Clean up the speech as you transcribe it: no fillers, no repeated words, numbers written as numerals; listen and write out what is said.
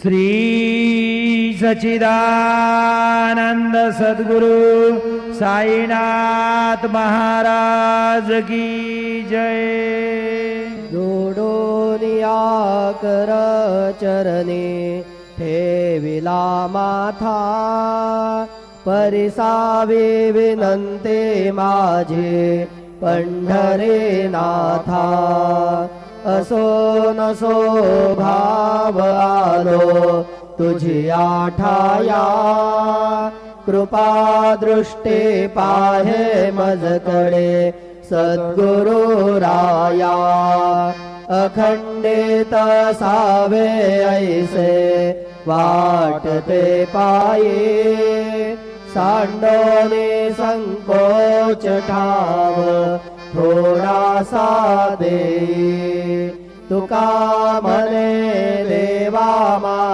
श्री सच्चिदानंद सद्गुरु साईनाथ महाराज की जय। जोडोनिया कर चरणी ठेविला माथा, परिसावी विनंती माझी पंढरे नाथा। असो नसो भाव आलो तुझी आठाया, कृपा दृष्टी पाहे मजकडे सद्गुरु राया। अखंडित सावे ऐसे वाटते पाये, सांडोनी संकोच ठाव थोडासा दे। तुका म्हणे देवा मा